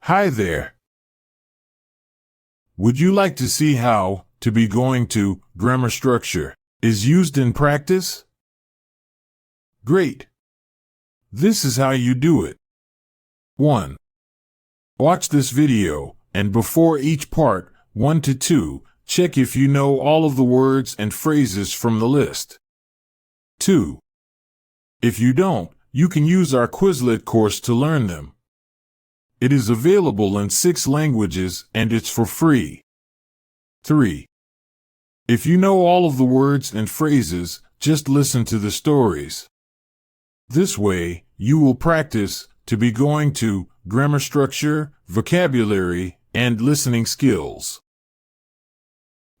Hi there. Would you like to see how to be going to grammar structure is used in practice? Great. This is how you do it. 1. Watch this video, and before each part, 1 to 2, check if you know all of the words and phrases from the list. 2. If you don't, you can use our Quizlet course to learn them. It is available in 6 languages and it's for free. 3. If you know all of the words and phrases, just listen to the stories. This way, you will practice to be going to grammar structure, vocabulary, and listening skills.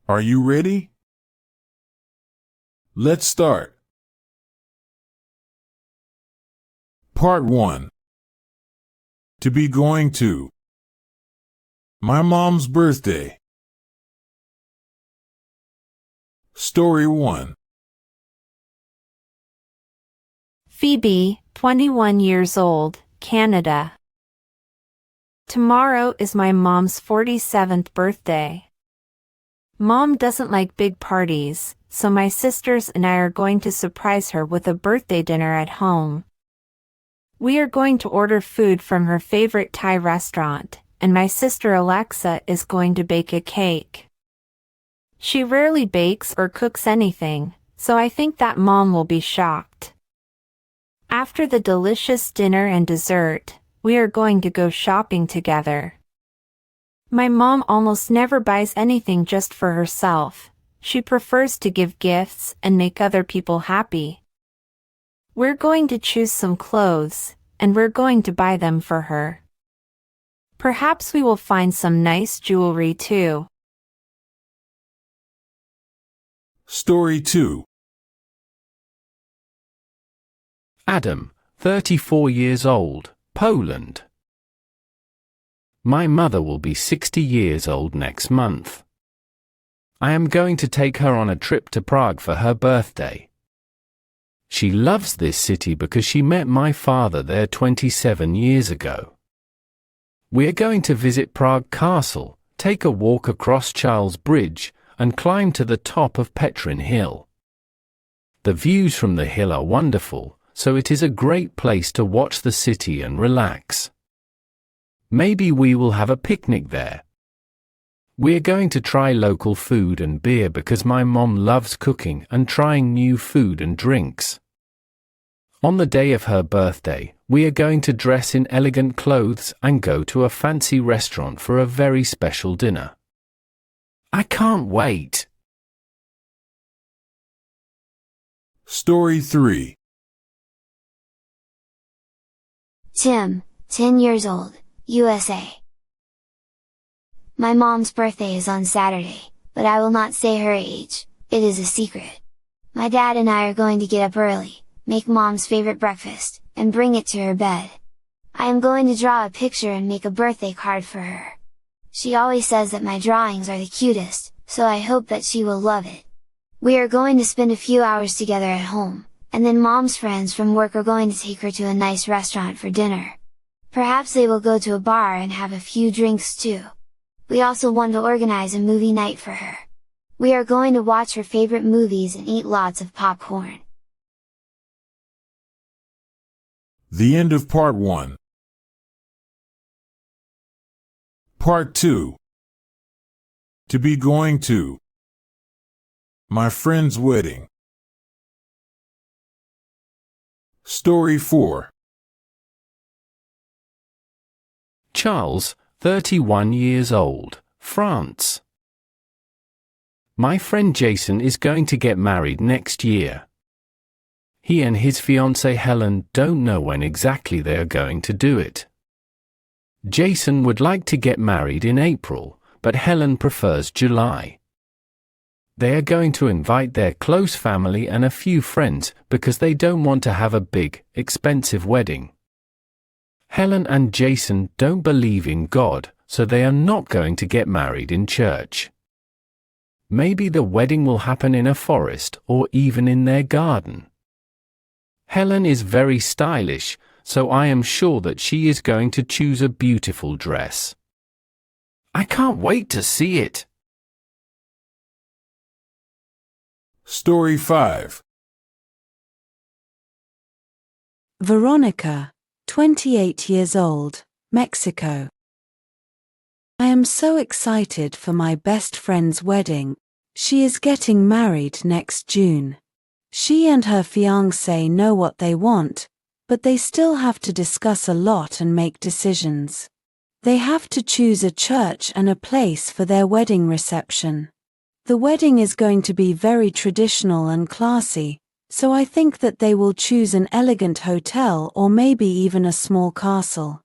Are you ready? Let's start. Part 1. To be going to. My mom's birthday. Story 1. Phoebe, 21 years old, Canada. Tomorrow is my mom's 47th birthday. Mom doesn't like big parties, so my sisters and I are going to surprise her with a birthday dinner at home. We are going to order food from her favorite Thai restaurant, and my sister Alexa is going to bake a cake. She rarely bakes or cooks anything, so I think that Mom will be shocked. After the delicious dinner and dessert, we are going to go shopping together. My mom almost never buys anything just for herself. She prefers to give gifts and make other people happy. We're going to choose some clothes, and we're going to buy them for her. Perhaps we will find some nice jewelry too. Story 2. Adam, 34 years old, Poland. My mother will be 60 years old next month. I am going to take her on a trip to Prague for her birthday. She loves this city because she met my father there 27 years ago. We are going to visit Prague Castle, take a walk across Charles Bridge, and climb to the top of Petrin Hill. The views from the hill are wonderful, so it is a great place to watch the city and relax. Maybe we will have a picnic there. We are going to try local food and beer because my mom loves cooking and trying new food and drinks. On the day of her birthday, we are going to dress in elegant clothes and go to a fancy restaurant for a very special dinner. I can't wait. Story 3. Tim, 10 years old, USA. My mom's birthday is on Saturday, but I will not say her age, it is a secret. My dad and I are going to get up early, make mom's favorite breakfast, and bring it to her bed. I am going to draw a picture and make a birthday card for her. She always says that my drawings are the cutest, so I hope that she will love it. We are going to spend a few hours together at home, and then mom's friends from work are going to take her to a nice restaurant for dinner. Perhaps they will go to a bar and have a few drinks too. We also want to organize a movie night for her. We are going to watch her favorite movies and eat lots of popcorn. The end of Part 1. Part 2. To be going to. My friend's wedding. Story 4. Charles, 31 years old, France. My friend Jason is going to get married next year. He and his fiancée Helen don't know when exactly they are going to do it. Jason would like to get married in April, but Helen prefers July. They are going to invite their close family and a few friends because they don't want to have a big, expensive wedding. Helen and Jason don't believe in God, so they are not going to get married in church. Maybe the wedding will happen in a forest or even in their garden. Helen is very stylish, so I am sure that she is going to choose a beautiful dress. I can't wait to see it. Story 5. Veronica, 28 years old, Mexico. I am so excited for my best friend's wedding. She is getting married next June. She and her fiancé know what they want, but they still have to discuss a lot and make decisions. They have to choose a church and a place for their wedding reception. The wedding is going to be very traditional and classy, so I think that they will choose an elegant hotel or maybe even a small castle.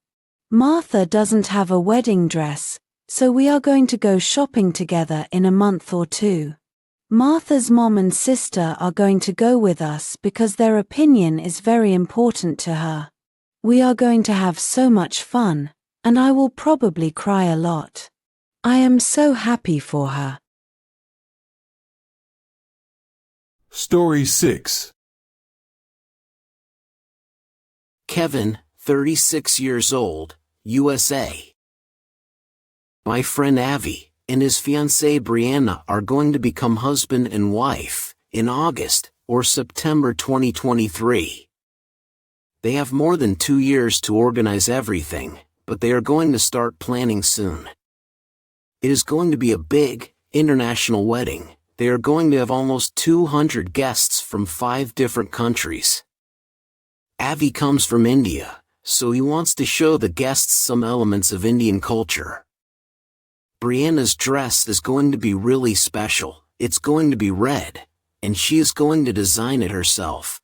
Martha doesn't have a wedding dress, so we are going to go shopping together in a month or 2. Martha's mom and sister are going to go with us because their opinion is very important to her. We are going to have so much fun, and I will probably cry a lot. I am so happy for her. Story 6. Kevin, 36 years old, USA. My friend Avi and his fiancée Brianna are going to become husband and wife in August or September 2023. They have more than 2 years to organize everything, but they are going to start planning soon. It is going to be a big, international wedding. They are going to have almost 200 guests from 5 different countries. Avi comes from India, so he wants to show the guests some elements of Indian culture. Brianna's dress is going to be really special. It's going to be red, and she is going to design it herself.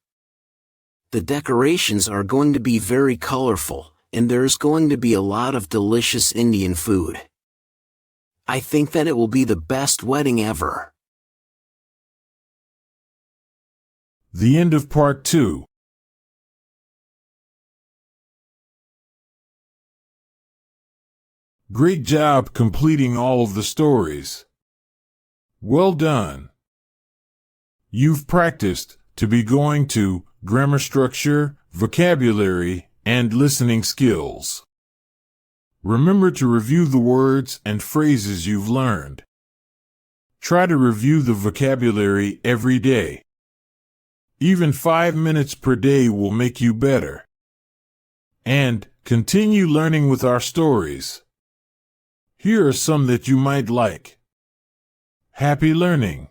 The decorations are going to be very colorful, and there is going to be a lot of delicious Indian food. I think that it will be the best wedding ever. The end of part 2. Great job completing all of the stories. Well done. You've practiced to be going to grammar structure, vocabulary, and listening skills. Remember to review the words and phrases you've learned. Try to review the vocabulary every day. Even 5 minutes per day will make you better. And continue learning with our stories. Here are some that you might like. Happy learning!